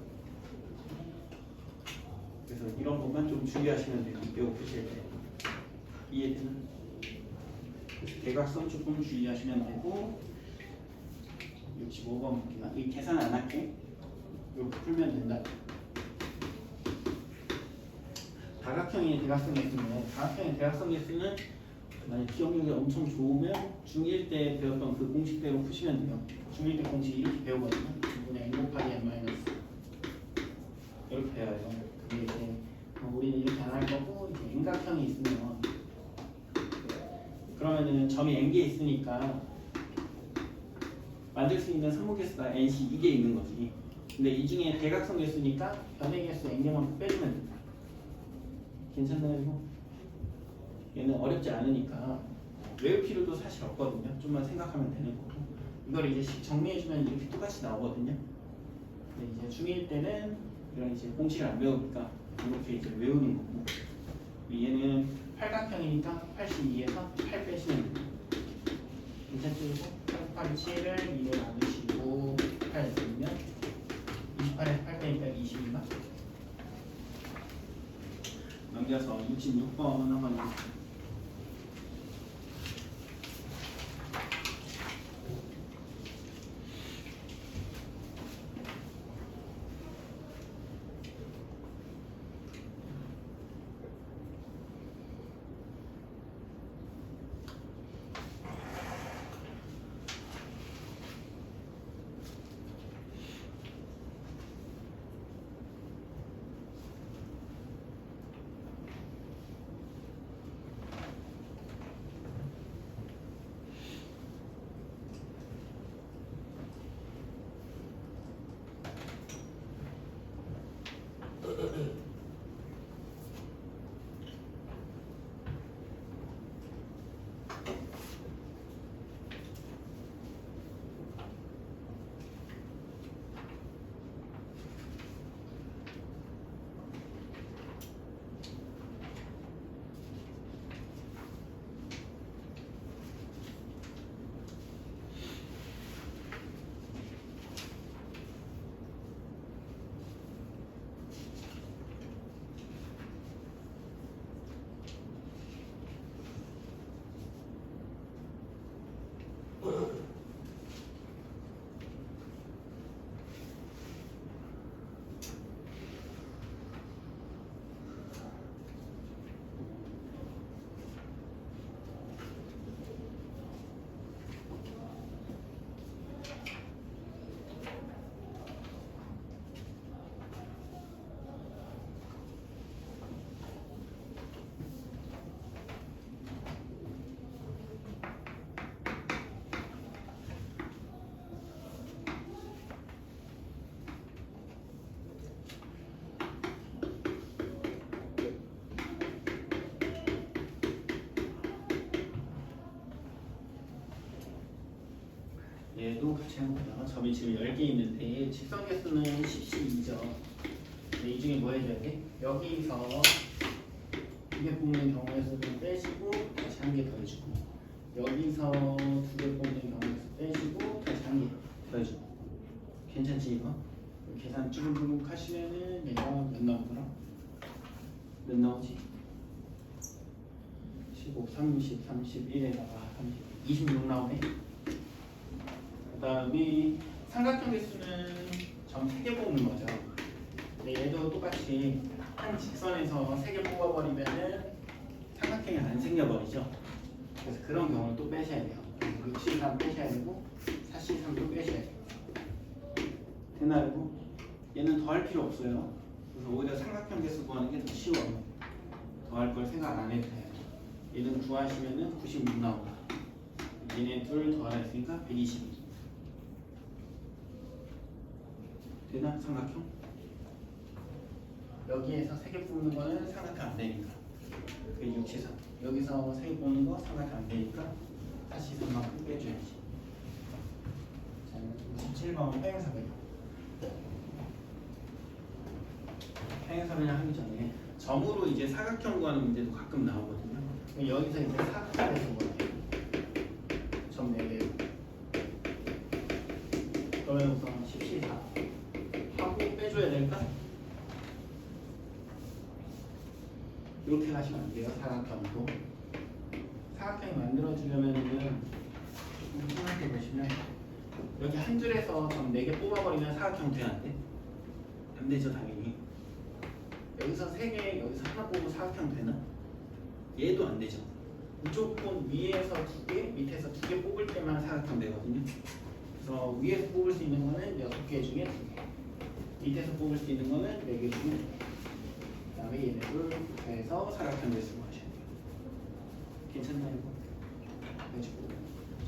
그래서 이런 것만 좀 주의하시면 돼요. 빼고 푸실 때. 이해되나? 그래서 대각선 조금 주의하시면 되고 65번 볼게요. 이 계산 안 할게. 이렇게 풀면 된다. 다각형이 대각성 개수는 다각형의 대각성 개수는 만약 기억력이 엄청 좋으면 중1 때 배웠던 그 공식대로 푸시면 돼요. 중1 때 공식 이렇게 배우거든요. 2분의 n 곱하기 n 마이너스 이렇게 배워요. 그게 이제 우리는 이렇게 안 할 거고 이제 N각형이 있으면 그러면은 점이 n개 있으니까 만들 수 있는 상호 개수가 n씩 2개 있는 거지. 근데 이 중에 대각성 개수니까 변의 개수 n개만 빼주면 된다. 괜찮나요 이거? 얘는 어렵지 않으니까 외울 필요도 사실 없거든요. 좀만 생각하면 되는 거고 이걸 이제 식 정리해주면 이렇게 똑같이 나오거든요. 근데 이제 중1 때는 이런 이제 공식을 안 배우니까 이렇게 이제 외우는 거고 얘는 팔각형이니까 82에서 8 빼시면 됩니다. 괜찮죠 이거? 8 곱하기 7을 2로 나누시고 8 있으면 28에서 8 빼니까 22만 넘겨서 66번 한번 해볼게요. 얘도 같이 해볼게요. 점이 지금 10개 있는데 직선 개수는 10씩 2죠. 이 중에 뭐 해줘야 돼? 여기서 2개 뽑는 경우에서 좀 빼시고 다시 1개 더해주고 여기서 2개 뽑는 경우에서 빼시고 다시 1개 더해주고 괜찮지 이거? 계산 쭈룩쭈룩 하시면은 얘가 몇 나오더라? 몇 나오지? 15, 30, 31에다가 30, 26 나오네. 그 다음에 삼각형 개수는 점 3개 뽑는 거죠. 근데 얘도 똑같이 한 직선에서 3개 뽑아버리면은 삼각형이 안 생겨버리죠. 그래서 그런 경우는 또 빼셔야 돼요. 6C3 빼셔야 되고 4C3도 빼셔야 돼요. 되나요? 얘는 더 할 필요 없어요. 그래서 오히려 삼각형 개수 구하는 게 더 쉬워요. 더 할 걸 생각 안 해도 돼요. 얘는 구하시면은 96 나온다. 얘네 둘 더하라 했으니까 122. 되나? 삼각형? 여기에서 3개 뽑는 거는 삼각형 안 되니까 그 유치선. 여기서 3개 뽑는 거 삼각형 안 되니까 사시선만큼 빼줘야지. 자, 17번 평행사변. 평행사변을 하기 전에 점으로 이제 사각형 구하는 문제도 가끔 나오거든요. 여기서 이제 사각형을 준 거예요. 점 4개. 그러면 우선 14 하고 빼줘야 될까? 이렇게 가시면 안 돼요. 사각형도 사각형이 만들어지려면은 생각해 보시면 여기 한 줄에서 점 4개 뽑아버리면 사각형 돼? 안 돼? 안 되죠 당연히. 여기서 3개 여기서 하나 뽑으면 사각형 되나? 얘도 안 되죠. 무조건 위에서 2개 밑에서 2개 뽑을 때만 사각형 되거든요. 그래서 위에서 뽑을 수 있는 거는 6개 중에 2개, 밑에서 뽑을 수 있는 거는 4개 중에 2개. 그 다음에 얘네를 해서 사각형을 쓰고 하셔야 돼요. 괜찮나요? 그래가지고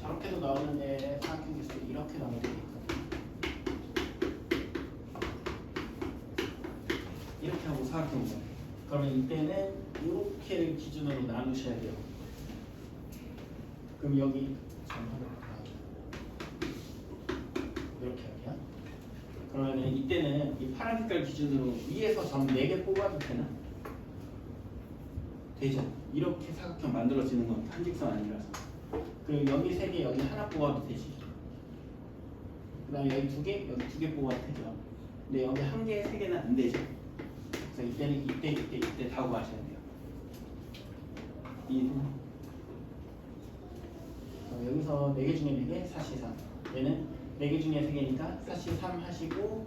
저렇게도 나오는데 사각형 개수 이렇게 나오게 되거든요. 이렇게 하고 사각형 구해요. 그러면 이때는 이렇게를 기준으로 나누셔야 돼요. 그럼 여기 이렇게 할게요. 그러면 이때는 이 파란 색깔 기준으로 위에서 점 4개 뽑아도 되나? 되죠. 이렇게 사각형 만들어지는 건 한직선 아니라서. 그리고 여기 3개 여기 하나 뽑아도 되지. 그 다음에 여기 2개 여기 2개 뽑아도 되죠. 근데 여기 1개 3개는 안 되죠. 그래서 이때는 이때 다 구하셔야 돼요. 여기서 4개 중에 4개 사시3. 얘는 4개 중에 3개니까 사시3 하시고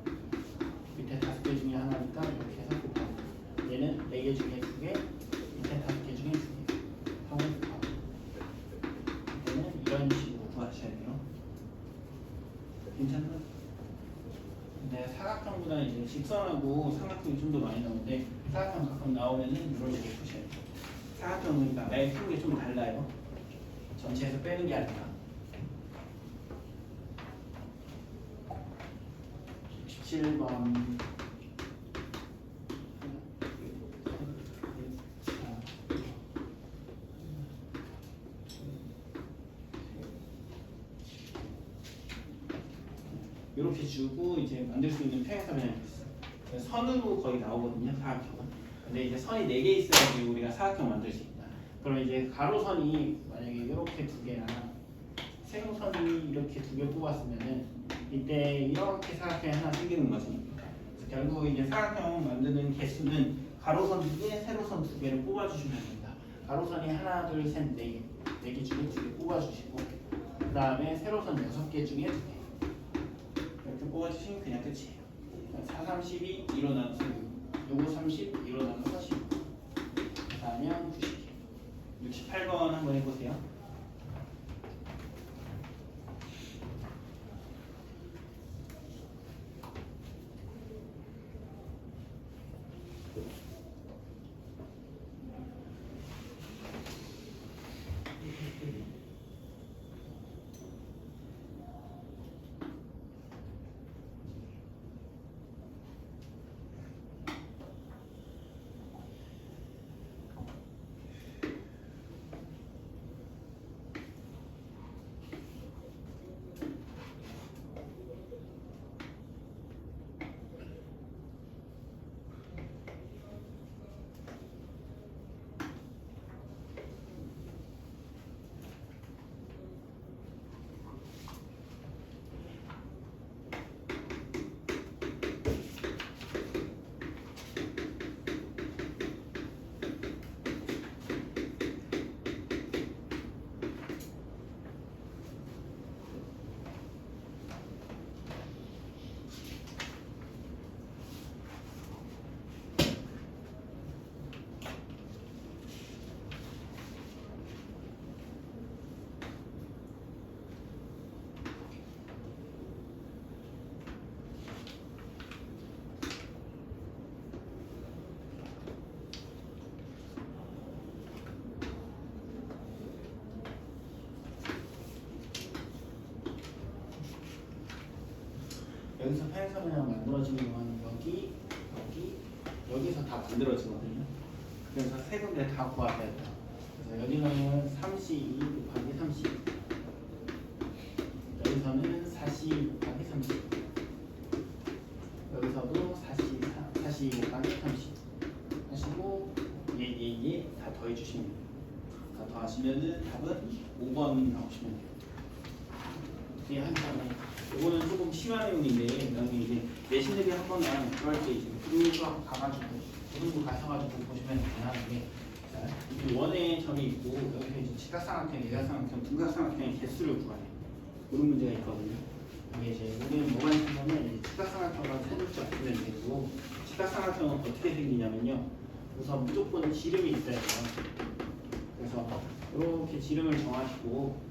밑에 5개 중에 하나니까 이렇게 해서 곱하고 얘는 4개 중에 2개 밑에 5개 중에 2개 하고 곱하고 이때는 이런 식으로 구하셔야 돼요. 괜찮나? 근데 사각형보다는 이제 직선하고 삼각형이 좀 더 많이 나오는데 사각형 가끔 나오면은 이런 식으로 푸셔야 돼요. 사각형은 그러니까 말 푸는 게 좀 달라요. 전체에서 빼는 게 아니라 17번 이렇게 주고 이제 만들 수 있는 평행사변이 있어요. 선으로 거의 나오거든요. 사각형은. 근데 이제 선이 4개 있어야지 우리가 사각형 만들 수 있다. 그럼 이제 가로선이 만약에 이렇게 2개랑 세로선이 이렇게 2개 뽑았으면은 이때 이렇게 사각형이 하나 생기는 거지. 그래서 결국 이제 사각형 만드는 개수는 가로선 2개, 세로선 2개를 뽑아주시면 됩니다. 가로선이 하나, 둘, 셋, 4개, 4개 중에 2개 뽑아주시고 그 다음에 세로선 6개 중에 2개 이렇게 뽑아주시면 그냥 끝이에요. 4, 3, 12, 2로 나눠서 6, 요거 30, 2로 나눠서 15 그 다음에 90개 68번 한번 해보세요. 여기서 평행사변이 만들어지는 건 여기, 여기, 여기서 다 만들어지거든요. 그래서 세 군데 다 구하셔야 돼요. 그래서 여기는 3C2 곱하기 30, 여기서는 4C 곱하기 30, 여기서도 4C 곱하기 30 하시고 얘 다 더해주시면 돼요. 다 더하시면은 답은 5번 나오시면 돼요. 이게 한 장에 이거는 조금 심한 내용인데 나중에 이제 내신 대비 한 번은 그럴 때 이제 부등수 가가지고 부등수 가셔가지고 보시면 가능한데 이 원의 점이 있고 여기서 이제 직각삼각형, 예각삼각형, 둔각삼각형의 개수를 구하래요. 이런 문제가 있거든요. 이게 이제 우리는 뭐만 찾으면 이제 직각삼각형을 찾을 줄 아시면 되고 직각삼각형은 어떻게 생기냐면요. 우선 무조건 지름이 있어야 돼요. 그래서 이렇게 지름을 정하시고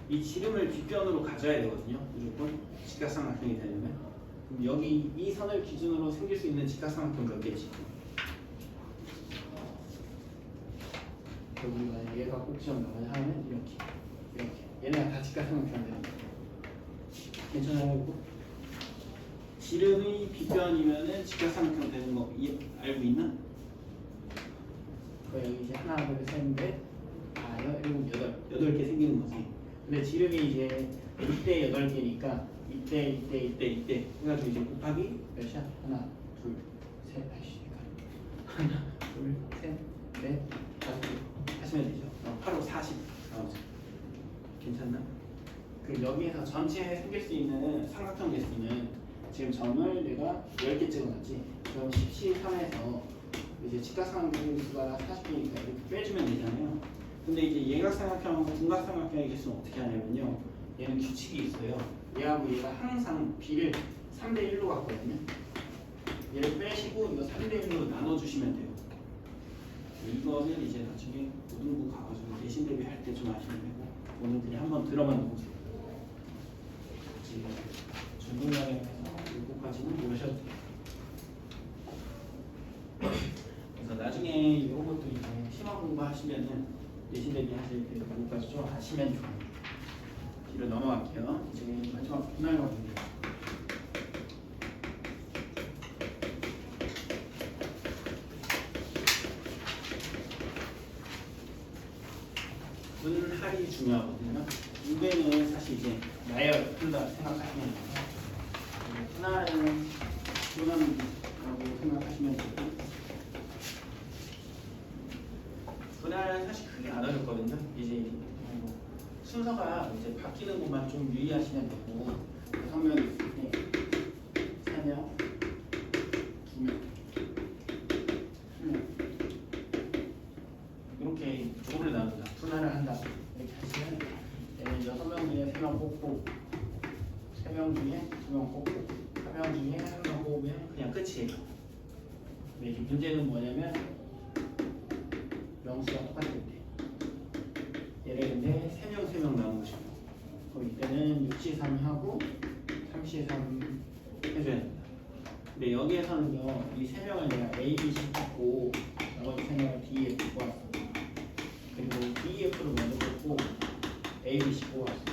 이 지름을 빗변으로 가져야 되거든요. 무조건 직각삼각형이 되려면. 그럼 여기 이 선을 기준으로 생길 수 있는 직각삼각형 몇 개지? 여기 얘가 꼭지점 나오면 하면 이렇게 얘네가 다 직각삼각형 되는 거예요. 괜찮아요? 지름이 빗변이면은 직각삼각형 되는 거 알고 있나? 여기 이제 하나, 둘, 셋, 넷, 다, 일곱, 여덟 개 생기는 거지. 근데 지름이 이제 이때 8개니까 이때 해가지고 이제 곱하기 몇이야? 하나, 둘, 셋, 하나, 둘, 셋, 넷, 다섯 개 하시면 되죠. 8, 5, 40 나오죠. 괜찮나? 그 여기에서 전체에 생길 수 있는 삼각형 개수는 지금 점을 내가 10개 찍어놨지. 그럼 13에서 이제 직각삼각형 개수가 40개니까 이렇게 빼주면 되잖아요. 근데 이제 예각삼각형, 둔각삼각형의 개수는 어떻게 하냐면요. 얘는 규칙이 있어요. 얘하고 얘가 항상 비를 3대 1로 갖거든요. 얘를 빼시고 이거 3대 1로 나눠주시면 돼요. 이거는 이제 나중에 고등부 가가지고 내신 대비할 때 좀 아시면 되고 오늘 그냥 한번 들어만 놓으세요. 지금 중등량에서 요거까지는 모르셔도 돼요. 그래서 나중에 이런 것도 이제 심화 공부하시면은 내신 대비 하실 때 요거까지 좀 아시면 좋아요. 뒤로 넘어갈게요. 이제 마지막 분할거든요. 분할이 중요하거든요. 이거는 사실 이제 나열 풀다 생각하시면 돼요. 분할은 분할이라고 생각하시면 되고 분할은 사실 크게 안 어렵거든요. 이제 순서가 이제 바뀌는 것만 좀 유의하시면 되고 성명이 있을 때 3명, 2명, 1명 이렇게 조를 나눈다. 분할을 한다. 이렇게 하시면 얘는 6명 중에 3명 뽑고 3명 중에 2명 뽑고 3명 중에 1명 뽑으면 그냥 끝이에요. 근데 이제 문제는 뭐냐면 명수가 똑같을 때 얘를 근데 3명 나누고 싶어. 그럼 이때는 6C3 하고 3C3 해줘야 된다. 근데 여기에서는요 이 3명을 내가 A, B, C 뽑고 나머지 3명을 D에 뽑았어. 그리고 DEF를 먼저 뽑고 A, B, C 뽑았어.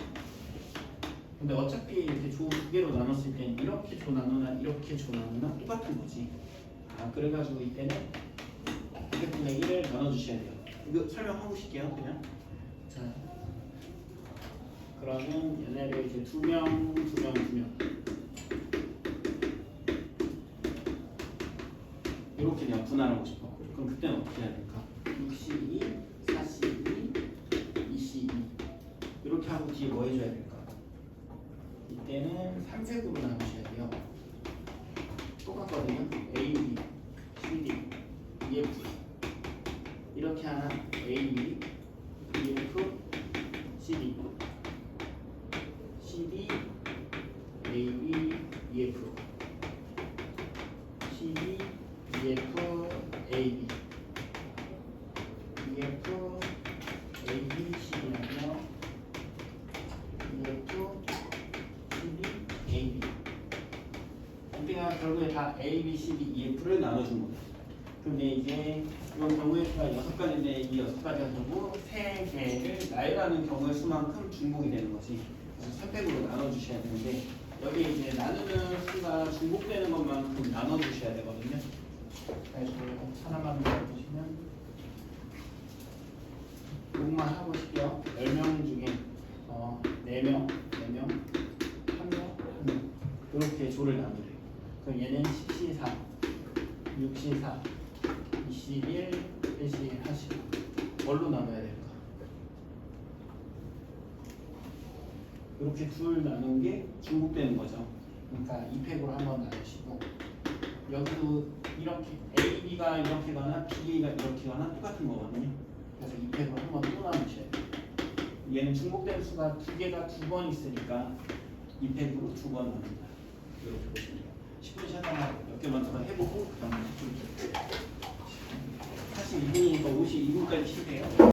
근데 어차피 이렇게 조 2개로 나눴을 때는 이렇게 조 나누나 이렇게 조 나누나 똑같은 거지. 그래가지고 이때는 200분의 1을 나눠주셔야 돼요. 이거 설명하고 싶게요 그냥. 자, 그러면 얘네를 이제 2명 이렇게 내가 분할하고 싶어. 그럼 그때는 어떻게 해야 될까? 6C2, 4C2, 2C2 이렇게 하고 뒤에 뭐 해줘야 될까? 이때는 3색으로 나누셔야 돼요. 똑같거든요. A, B, C, D, E, F 이렇게 하나 A, B, E, F, C, D, C, D, A, B, E, F, C, D, E, F, A, B, E, F, A, B, C, D 나오며 E, F, C, D, A, B 우리가 결국에 다 A, B, C, D, E, F를 나눠준 거예요. 근데 이제 이런 경우의 수가 6가지인데 이 6가지가 결국 3개를 나열하는 경우의 수만큼 중복이 되는 거지. 그래서 선택으로 나눠주셔야 되는데 여기 이제 나누는 수가 중복되는 것만큼 나눠주셔야 되거든요. 그래서 하나만 더 보시면 요것만 하고 싶게요. 10명 중에 4명, 1명 이렇게 조를 나누래요. 그럼 얘는 10C4, 6C4, 2C1, 1C1 하시고 뭘로 나눠야 될까? 이렇게 둘 나눈 게 중복되는 거죠. 그러니까 2팩으로 한번 나누시고 여기도 이렇게 AB가 이렇게 거나 BA가 이렇게 거나 똑같은 거거든요. 그래서 2팩으로 한번 또 나누셔야 돼요. 얘는 중복된 수가 두 개가 두 번 있으니까 2팩으로 두 번 나눈다. 이렇게 보시면 돼요. 10분 쉬었다가 몇 개만 더 해보고 그 다음에 좀 사실 2분이니까 52분까지 쉬세요.